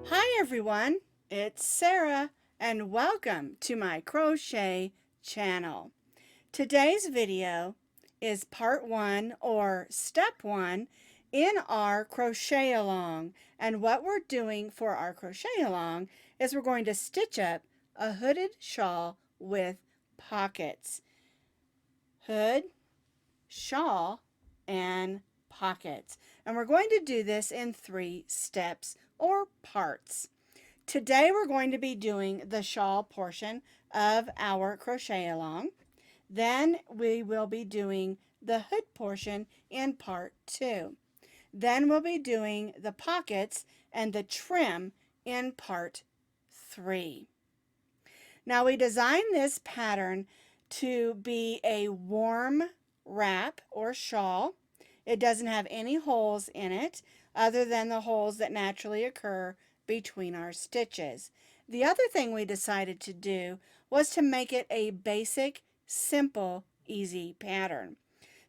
Hi everyone, it's Sarah and welcome to my crochet channel. Today's video is part 1 or step 1 in our crochet along, and what we're doing for our crochet along is we're going to stitch up a hooded shawl with pockets. Hood, shawl, and pockets. And we're going to do this in 3 steps or parts. Today we're going to be doing the shawl portion of our crochet along. Then we will be doing the hood portion in part 2. Then we'll be doing the pockets and the trim in part 3. Now we designed this pattern to be a warm wrap or shawl. It doesn't have any holes in it other than the holes that naturally occur between our stitches. The other thing we decided to do was to make it a basic, simple, easy pattern.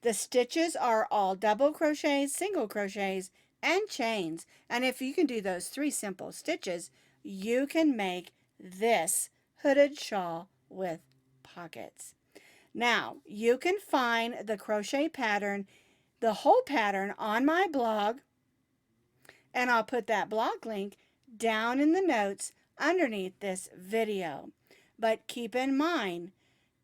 The stitches are all double crochets, single crochets, and chains. And if you can do those 3 simple stitches, you can make this hooded shawl with pockets. Now, you can find the crochet pattern, the whole pattern, on my blog, and I'll put that blog link down in the notes underneath this video. But keep in mind,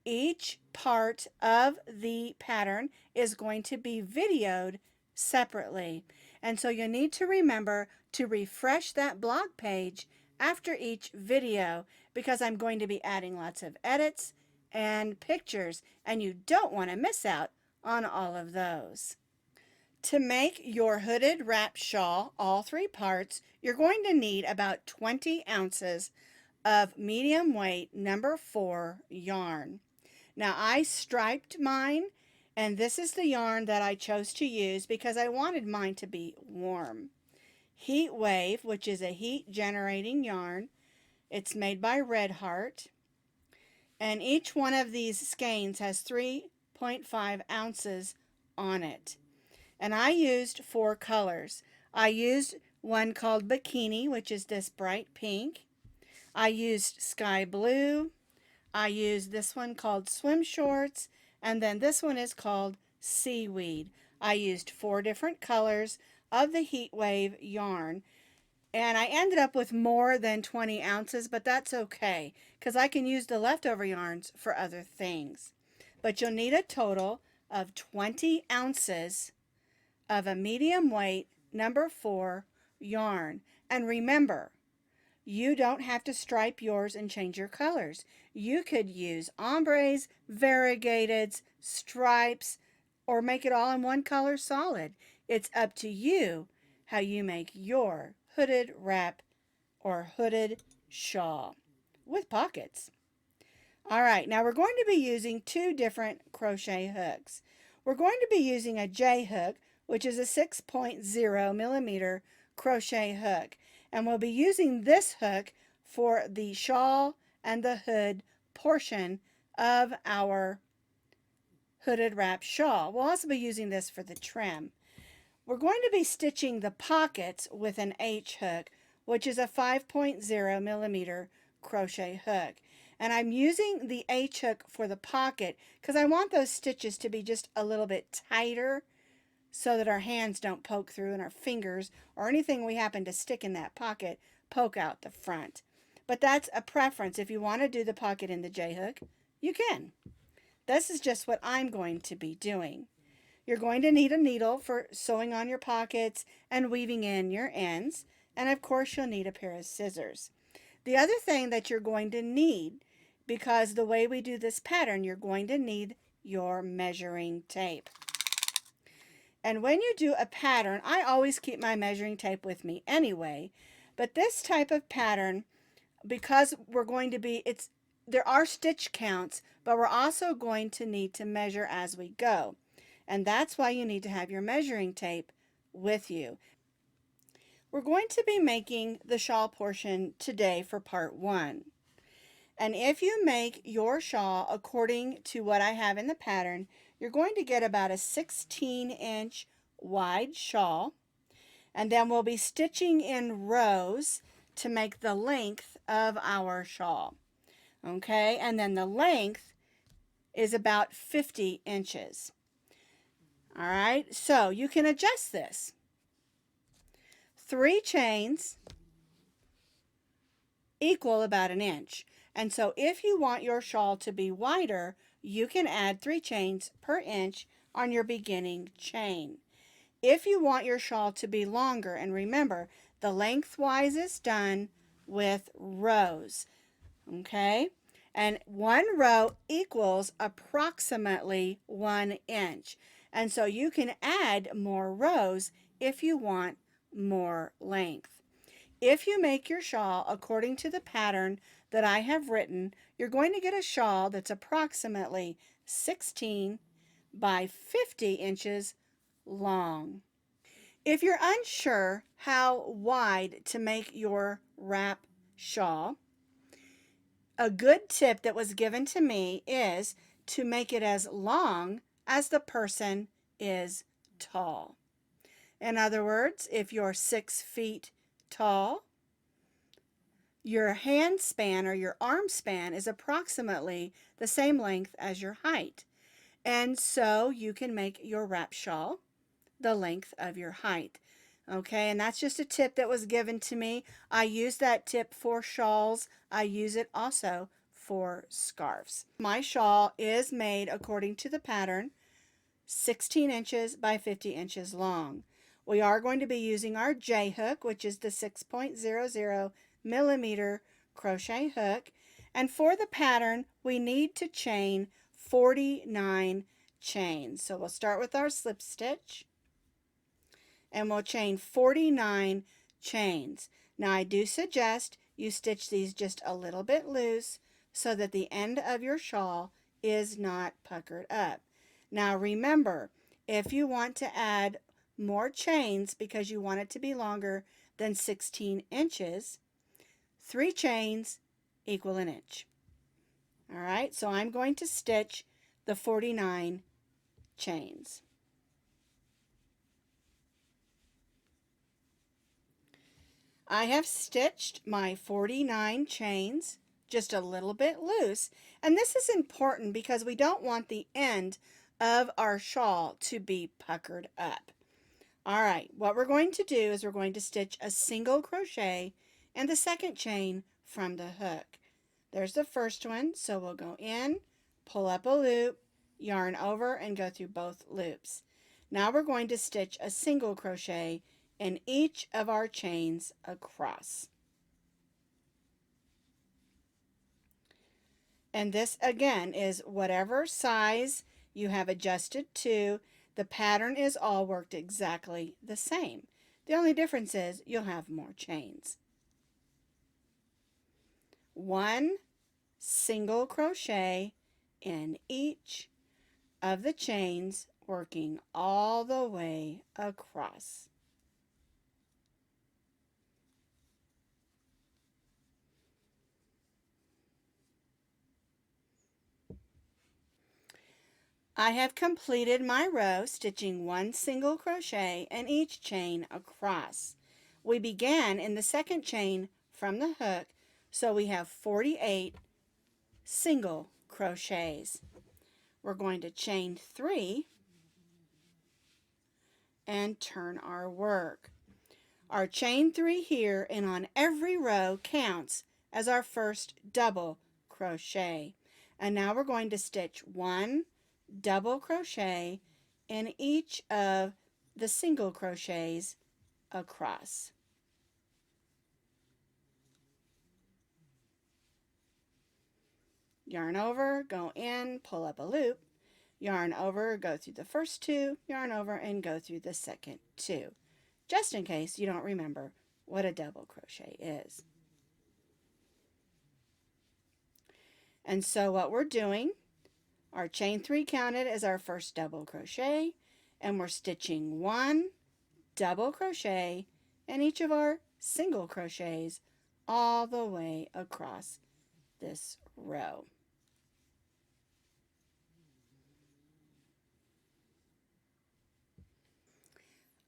each part of the pattern is going to be videoed separately. And so you need to remember to refresh that blog page after each video, because I'm going to be adding lots of edits and pictures, and you don't want to miss out on all of those. To make your hooded wrap shawl, all 3 parts, you're going to need about 20 ounces of medium weight number 4 yarn. Now I striped mine, and this is the yarn that I chose to use because I wanted mine to be warm. Heat Wave, which is a heat generating yarn. It's made by Red Heart, and each one of these skeins has 3.5 ounces on it. And I used 4 colors. I used one called Bikini, which is this bright pink. I used Sky Blue. I used this one called Swim Shorts, and then this one is called Seaweed. I used 4 different colors of the Heat Wave yarn, and I ended up with more than 20 ounces, but that's okay because I can use the leftover yarns for other things. But you'll need a total of 20 ounces of a medium weight number 4 yarn. And remember, you don't have to stripe yours and change your colors. You could use ombres, variegateds, stripes, or make it all in one color solid. It's up to you how you make your hooded wrap or hooded shawl with pockets. All right, now we're going to be using 2 different crochet hooks. We're going to be using a J hook, which is a 6.0 millimeter crochet hook. And we'll be using this hook for the shawl and the hood portion of our hooded wrap shawl. We'll also be using this for the trim. We're going to be stitching the pockets with an H hook, which is a 5.0 millimeter crochet hook. And I'm using the H hook for the pocket because I want those stitches to be just a little bit tighter so that our hands don't poke through and our fingers or anything we happen to stick in that pocket poke out the front. But that's a preference. If you want to do the pocket in the J hook, you can. This is just what I'm going to be doing. You're going to need a needle for sewing on your pockets and weaving in your ends. And of course, you'll need a pair of scissors. The other thing that you're going to need, because the way we do this pattern, you're going to need your measuring tape. And when you do a pattern, I always keep my measuring tape with me anyway. But this type of pattern, because we're going to be, there are stitch counts, but we're also going to need to measure as we go. And that's why you need to have your measuring tape with you. We're going to be making the shawl portion today for part 1. And if you make your shawl according to what I have in the pattern, you're going to get about a 16-inch wide shawl. And then we'll be stitching in rows to make the length of our shawl. Okay, and then the length is about 50 inches. All right, so you can adjust this. 3 chains equal about an inch. And so if you want your shawl to be wider, you can add 3 chains per inch on your beginning chain. If you want your shawl to be longer, and remember, the lengthwise is done with rows, okay? And 1 row equals approximately 1 inch. And so you can add more rows if you want more length. If you make your shawl according to the pattern that I have written, you're going to get a shawl that's approximately 16 by 50 inches long. If you're unsure how wide to make your wrap shawl, a good tip that was given to me is to make it as long as the person is tall. In other words, if you're 6 feet tall, your hand span or your arm span is approximately the same length as your height. And so you can make your wrap shawl the length of your height. Okay, and that's just a tip that was given to me. I use that tip for shawls. I use it also for scarves. My shawl is made according to the pattern, 16 inches by 50 inches long. We are going to be using our J hook, which is the 6.00 millimeter crochet hook. And for the pattern, we need to chain 49 chains. So we'll start with our slip stitch, and we'll chain 49 chains. Now I do suggest you stitch these just a little bit loose so that the end of your shawl is not puckered up. Now remember, if you want to add more chains because you want it to be longer than 16 inches, 3 chains equal an inch. All right, so I'm going to stitch the 49 chains. I have stitched my 49 chains just a little bit loose, and this is important because we don't want the end of our shawl to be puckered up. All right, what we're going to do is we're going to stitch a single crochet in the second chain from the hook. There's the first one, so we'll go in, pull up a loop, yarn over, and go through both loops. Now we're going to stitch a single crochet in each of our chains across. And this again is whatever size you have adjusted to. The pattern is all worked exactly the same. The only difference is you'll have more chains. 1 single crochet in each of the chains, working all the way across. I have completed my row, stitching 1 single crochet in each chain across. We began in the second chain from the hook, so we have 48 single crochets. We're going to chain 3 and turn our work. Our chain 3 here and on every row counts as our first double crochet. And now we're going to stitch 1 double crochet in each of the single crochets across. Yarn over, go in, pull up a loop, yarn over, go through the first 2, yarn over, and go through the second 2, just in case you don't remember what a double crochet is. And so what we're doing, our chain 3 counted as our first double crochet, and we're stitching 1 double crochet in each of our single crochets all the way across this row.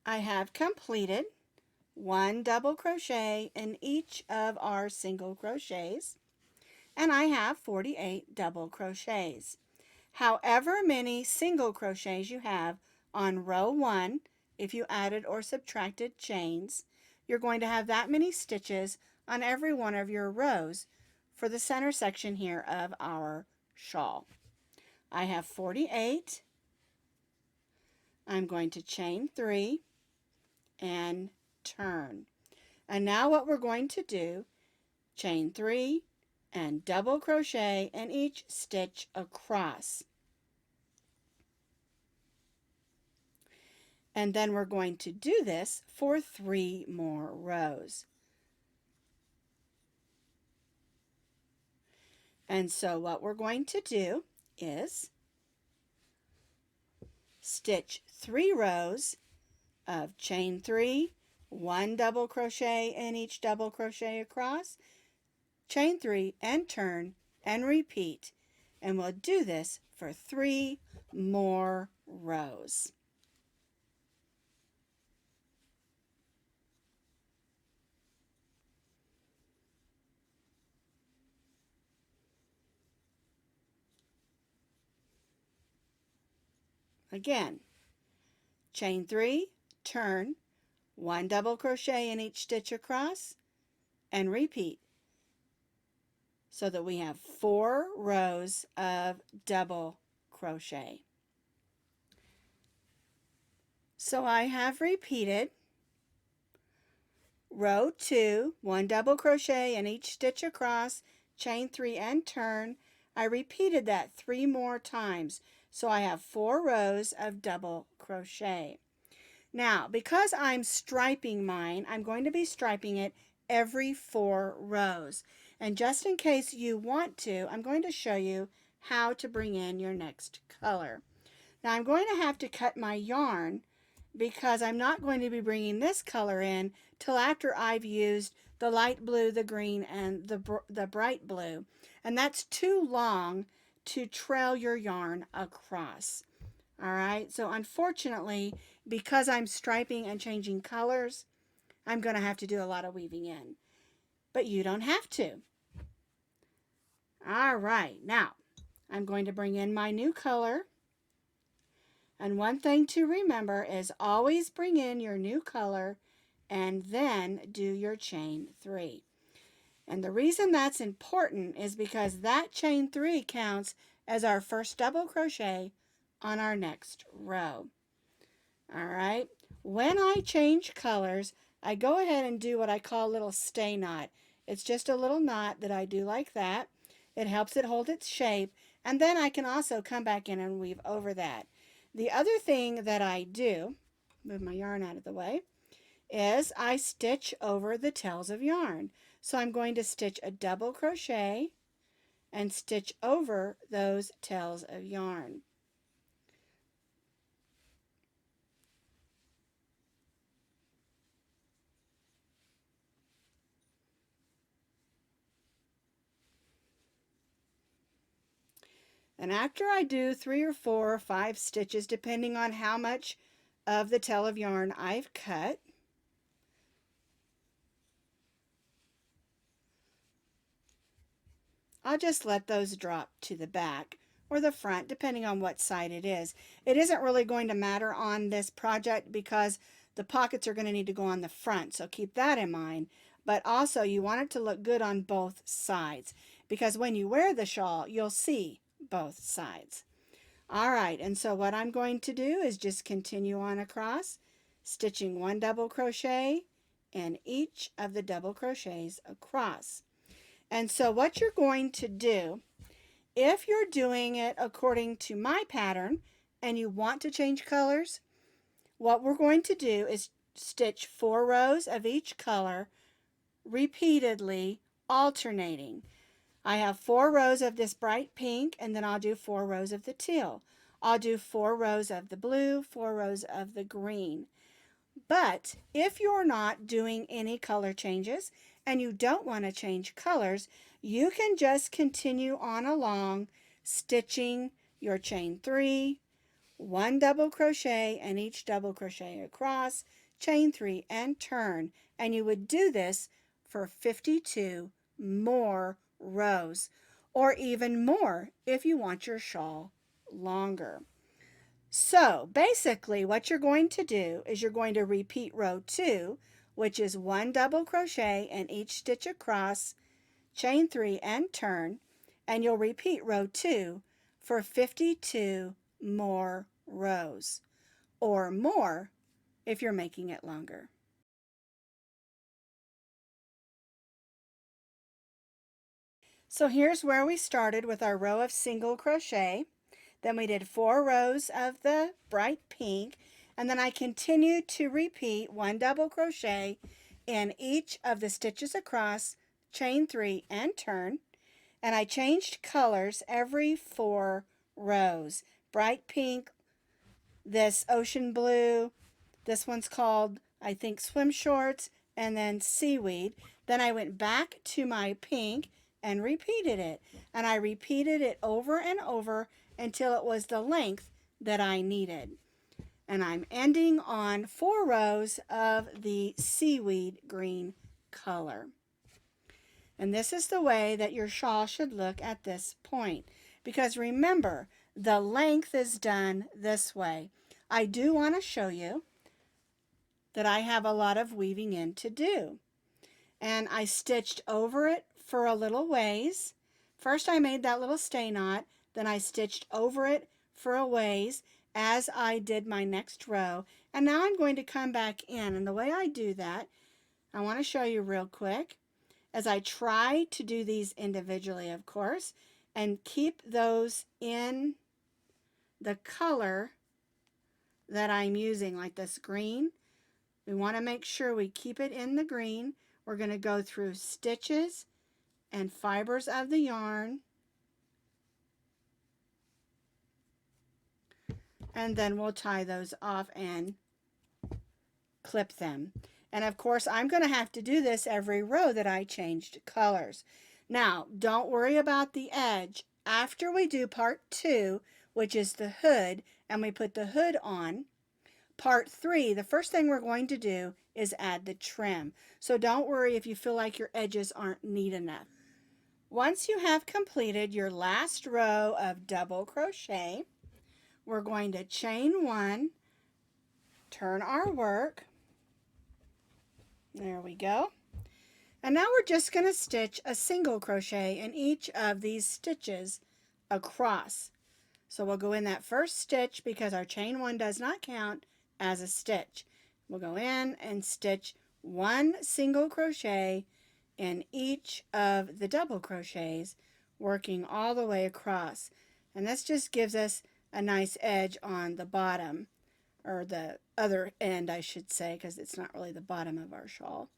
I have completed 1 double crochet in each of our single crochets, and I have 48 double crochets. However many single crochets you have on row 1, if you added or subtracted chains, you're going to have that many stitches on every one of your rows for the center section here of our shawl. I have 48. I'm going to chain 3 and turn. And now what we're going to do, chain 3 and double crochet in each stitch across. And then we're going to do this for 3 more rows. And so what we're going to do is stitch 3 rows of chain 3, 1 double crochet in each double crochet across, chain 3 and turn and repeat. And we'll do this for 3 more rows. Again, chain 3, turn, 1 double crochet in each stitch across, and repeat, so that we have 4 rows of double crochet. So I have repeated row 2, 1 double crochet in each stitch across, chain 3 and turn. I repeated that 3 more times, so I have 4 rows of double crochet. Now, because I'm striping mine, I'm going to be striping it every 4 rows. And just in case you want to, I'm going to show you how to bring in your next color. Now, I'm going to have to cut my yarn because I'm not going to be bringing this color in till after I've used the light blue, the green, and the bright blue. And that's too long to trail your yarn across. All right, so unfortunately, because I'm striping and changing colors, I'm going to have to do a lot of weaving in. But you don't have to. All right, now I'm going to bring in my new color. And one thing to remember is always bring in your new color and then do your chain 3. And the reason that's important is because that chain 3 counts as our first double crochet on our next row. All right, when I change colors, I go ahead and do what I call a little stay knot. It's just a little knot that I do like that. It helps it hold its shape, and then I can also come back in and weave over that. The other thing that I do, move my yarn out of the way, is I stitch over the tails of yarn. So I'm going to stitch a double crochet and stitch over those tails of yarn. And after I do 3 or 4 or 5 stitches, depending on how much of the tail of yarn I've cut, I'll just let those drop to the back or the front, depending on what side it is. It isn't really going to matter on this project because the pockets are going to need to go on the front, so keep that in mind. But also you want it to look good on both sides because when you wear the shawl, you'll see both sides. All right, and so what I'm going to do is just continue on across, stitching 1 double crochet in each of the double crochets across. And so what you're going to do, if you're doing it according to my pattern and you want to change colors, what we're going to do is stitch 4 rows of each color repeatedly, alternating. I have 4 rows of this bright pink, and then I'll do 4 rows of the teal. I'll do 4 rows of the blue, 4 rows of the green. But if you're not doing any color changes and you don't want to change colors, you can just continue on along stitching your chain 3, 1 double crochet in each double crochet across, chain 3, and turn. And you would do this for 52 more rows, or even more if you want your shawl longer. So basically what you're going to do is you're going to repeat row 2, which is 1 double crochet in each stitch across, chain 3 and turn, and you'll repeat row 2 for 52 more rows, or more if you're making it longer. So here's where we started with our row of single crochet. Then we did 4 rows of the bright pink, and then I continued to repeat 1 double crochet in each of the stitches across, chain 3 and turn, and I changed colors every 4 rows. Bright pink, this ocean blue, this one's called, I think, swim shorts, and then seaweed. Then I went back to my pink and repeated it, and I repeated it over and over until it was the length that I needed. And I'm ending on 4 rows of the seaweed green color. And this is the way that your shawl should look at this point. Because remember, the length is done this way. I do want to show you that I have a lot of weaving in to do. And I stitched over it for a little ways. First I made that little stay knot, then I stitched over it for a ways as I did my next row. And now I'm going to come back in, and the way I do that, I want to show you real quick, as I try to do these individually, of course, and keep those in the color that I'm using, like this green. We want to make sure we keep it in the green. We're going to go through stitches and fibers of the yarn, and then we'll tie those off and clip them. And of course I'm going to have to do this every row that I changed colors. Now don't worry about the edge. After we do part 2, which is the hood, and we put the hood on, part 3, the first thing we're going to do is add the trim. So don't worry if you feel like your edges aren't neat enough. Once you have completed your last row of double crochet, we're going to chain 1, turn our work. There we go. And now we're just going to stitch a single crochet in each of these stitches across. So we'll go in that first stitch because our chain 1 does not count as a stitch. We'll go in and stitch 1 single crochet in each of the double crochets, working all the way across. And this just gives us a nice edge on the bottom, or the other end I should say, because it's not really the bottom of our shawl.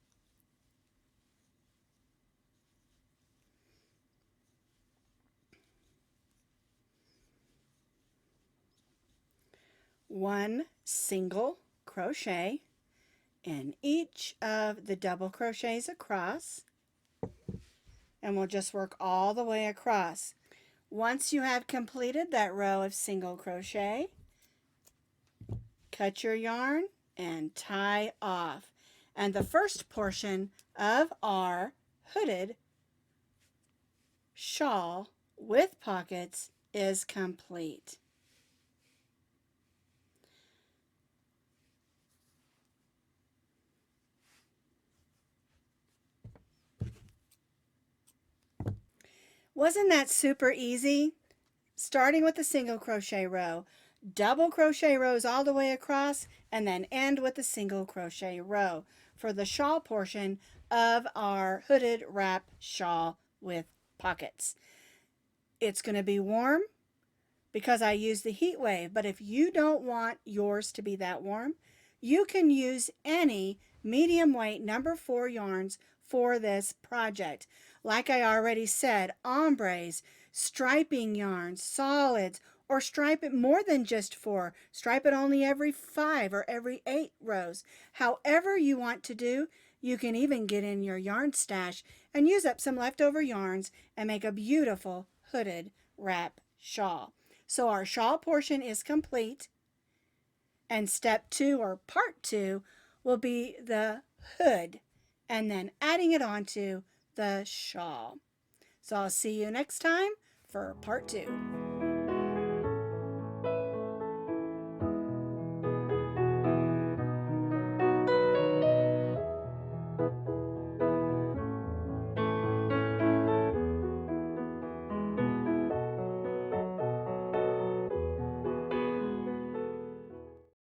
One single crochet in each of the double crochets across, and we'll just work all the way across. Once you have completed that row of single crochet, cut your yarn and tie off. And the first portion of our hooded shawl with pockets is complete. Wasn't that super easy? Starting with the single crochet row, double crochet rows all the way across, and then end with the single crochet row for the shawl portion of our hooded wrap shawl with pockets. It's going to be warm because I use the heat wave, but if you don't want yours to be that warm, you can use any medium weight number 4 yarns for this project. Like I already said, ombres, striping yarns, solids, or stripe it more than just 4. Stripe it only every 5 or every 8 rows. However you want to do, you can even get in your yarn stash and use up some leftover yarns and make a beautiful hooded wrap shawl. So our shawl portion is complete, and step 2 or part 2 will be the hood and then adding it onto the shawl. So I'll see you next time for part 2.